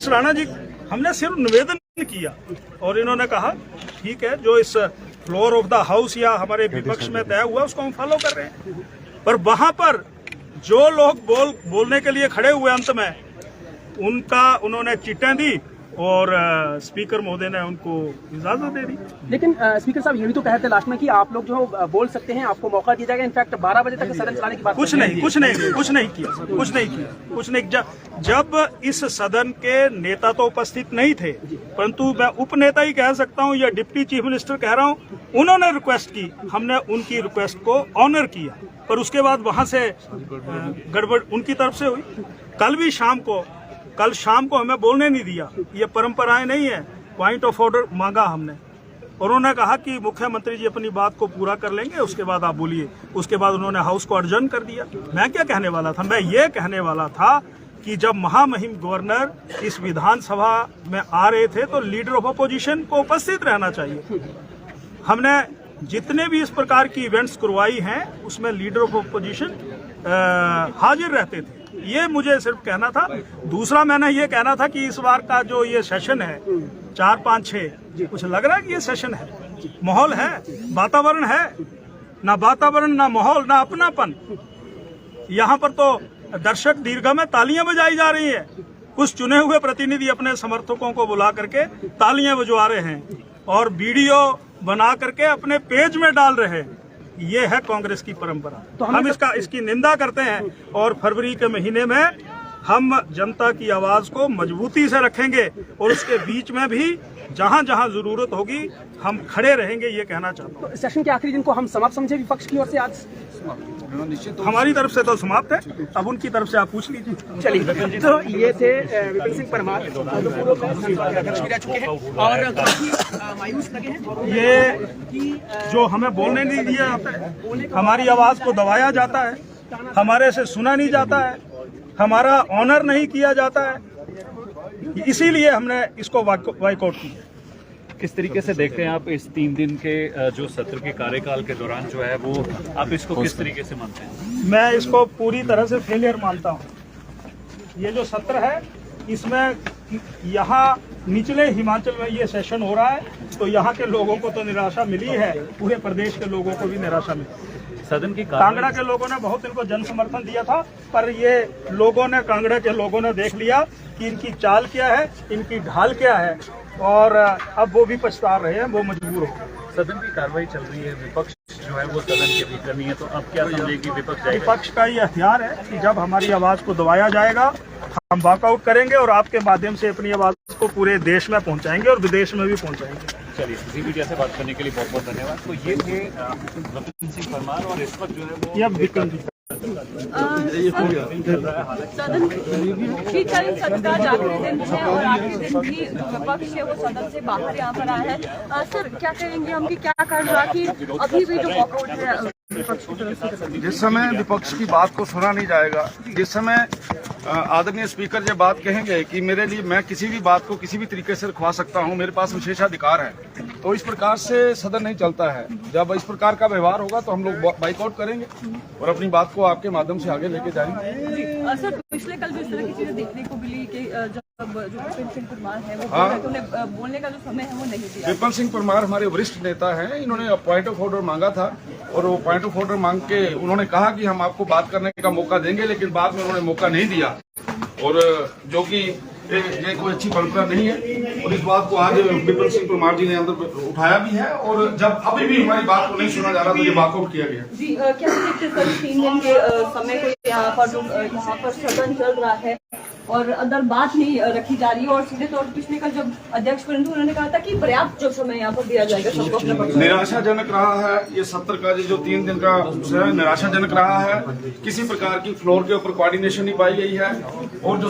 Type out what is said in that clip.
राणा जी, हमने सिर्फ निवेदन किया और इन्होंने कहा ठीक है, जो इस फ्लोर ऑफ द हाउस या हमारे विपक्ष में तय हुआ उसको हम फॉलो कर रहे हैं। पर वहां पर जो लोग बोलने के लिए खड़े हुए अंत में उन्होंने चिट्ठियां दी और स्पीकर महोदय ने उनको इजाजत दे दी। लेकिन स्पीकर साहब ये भी तो कहे थे लास्ट में कि आप लोग जो बोल सकते हैं, आपको मौका दिया जाएगा। इनफैक्ट 12 बजे तक सदन चलाने की बात कुछ नहीं किया। जब इस सदन के नेता तो उपस्थित नहीं थे, परंतु मैं उपनेता ही कह सकता हूं या डिप्टी चीफ मिनिस्टर कह रहा हूं, उन्होंने रिक्वेस्ट की, हमने उनकी रिक्वेस्ट को ऑनर किया। पर उसके बाद वहां से गड़बड़ उनकी तरफ से हुई। कल शाम को हमें बोलने नहीं दिया। ये परंपराएं नहीं है। पॉइंट ऑफ ऑर्डर मांगा हमने और उन्होंने कहा कि मुख्यमंत्री जी अपनी बात को पूरा कर लेंगे, उसके बाद आप बोलिए। उसके बाद उन्होंने हाउस को अर्जन कर दिया। मैं क्या कहने वाला था? मैं ये कहने वाला था कि जब महामहिम गवर्नर इस विधानसभा में आ रहे थे तो लीडर ऑफ अपोजिशन को उपस्थित रहना चाहिए। हमने जितने भी इस प्रकार की इवेंट्स करवाई हैं उसमें लीडर ऑफ अपोजिशन हाजिर रहते थे। ये मुझे सिर्फ कहना था। दूसरा मैंने ये कहना था कि इस बार का जो ये सेशन है 4, 5, 6, कुछ लग रहा है कि ये सेशन है, माहौल है, वातावरण है। ना वातावरण, ना माहौल, ना अपनापन। यहाँ पर तो दर्शक दीर्घा में तालियां बजाई जा रही है। कुछ चुने हुए प्रतिनिधि अपने समर्थकों को बुला करके तालियां बजवा रहे हैं और वीडियो बना करके अपने पेज में डाल रहे हैं। ये है कांग्रेस की परंपरा। तो हम इसकी निंदा करते हैं और फरवरी के महीने में हम जनता की आवाज को मजबूती से रखेंगे और उसके बीच में भी जहां जहां जरूरत होगी हम खड़े रहेंगे। ये कहना चाहता हूँ। तो सेशन के आखिरी दिन को हम समाप्त समझे विपक्ष की ओर से? आज हमारी तरफ से तो समाप्त है, अब उनकी तरफ से आप पूछ लीजिए। चलिए, तो ये थे विपिन सिंह परमार, जो पूर्व अध्यक्ष भी रह चुके हैं और काफी मायूस लगे हैं। ये जो हमें बोलने नहीं दिया जाता है, हमारी आवाज को दबाया जाता है, हमारे से सुना नहीं जाता है, हमारा ऑनर नहीं किया जाता है, इसीलिए हमने इसको बाइकआउट किया। किस तरीके से देखते हैं आप इस 3 दिन के जो सत्र के कार्यकाल के दौरान जो है वो आप इसको किस तरीके से मानते हैं? मैं इसको पूरी तरह से फेलियर मानता हूं। ये जो सत्र है इसमें यहाँ निचले हिमाचल में ये सेशन हो रहा है तो यहाँ के लोगों को तो निराशा मिली है, पूरे प्रदेश के लोगों को भी निराशा मिली। सदन की कांगड़ा के लोगों ने बहुत इनको जन समर्थन दिया था, पर ये कांगड़ा के लोगों ने देख लिया कि इनकी चाल क्या है, इनकी ढाल क्या है और अब वो भी पछता रहे हैं, वो मजबूर हो। सदन की कार्रवाई चल रही है, विपक्ष जो है वो सदन के भीतर नहीं है, तो अब क्या समझेगी विपक्ष का ये हथियार है कि जब हमारी आवाज को दबाया जाएगा हम वॉकआउट करेंगे और आपके माध्यम से अपनी आवाज को पूरे देश में पहुंचाएंगे और विदेश में भी पहुंचाएंगे। चलिए, जी मीडिया से बात करने के लिए बहुत बहुत धन्यवाद। तो ये थे विपिन सिंह परमार और इस वक्त जो है वो विपिन जी सदन शीतकालीन सत्र का आज आखिरी दिन है और आखिरी दिन भी जो विपक्ष है वो सदन से बाहर यहाँ पर आया है। सर, क्या कहेंगे हम कि क्या कारण रहा कि अभी भी जो वॉकआउट है विपक्ष की तरफ से? जिस समय विपक्ष की बात को सुना नहीं जाएगा, जिस समय आदरणीय स्पीकर जब बात कहेंगे कि मेरे लिए मैं किसी भी बात को किसी भी तरीके से रखवा सकता हूं, मेरे पास विशेषाधिकार है, तो इस प्रकार से सदन नहीं चलता है। जब इस प्रकार का व्यवहार होगा तो हम लोग बाइकआउट करेंगे और अपनी बात को आपके माध्यम से आगे लेके जाएंगे। सर, पिछले कल भी इस तरह की चीजें देखने को मिली कि जब जो विपिन सिंह परमार है वो उन्हें बोलने का जो समय है वो नहीं दिया। विपिन सिंह परमार हमारे वरिष्ठ नेता हैं, इन्होंने पॉइंट ऑफ ऑर्डर मांगा था और वो पॉइंट ऑफ ऑर्डर मांग के उन्होंने कहा कि हम आपको बात करने का मौका देंगे, लेकिन बाद में उन्होंने मौका नहीं दिया और जो कि ये कोई अच्छी परंपरा नहीं है और इस बात को आज विपिन सिंह परमार जी ने अंदर उठाया भी है और जब अभी भी हमारी बात को नहीं सुना जा रहा तो ये वॉकआउट किया गया। जी, क्या देखते सर 3 दिन के समय को यहाँ पर सदन चल रहा है और अंदर बात नहीं रखी जा रही है और सीधे तौर पर पिछले कल जब अध्यक्ष परंतु उन्होंने कहा था कि पर्याप्त जो समय यहाँ पर दिया जाएगा सबको अपने पक्ष। निराशाजनक रहा है ये सत्र का जो 3 दिन का निराशाजनक रहा है। किसी प्रकार की फ्लोर के ऊपर कोऑर्डिनेशन नहीं पाई गई है और जो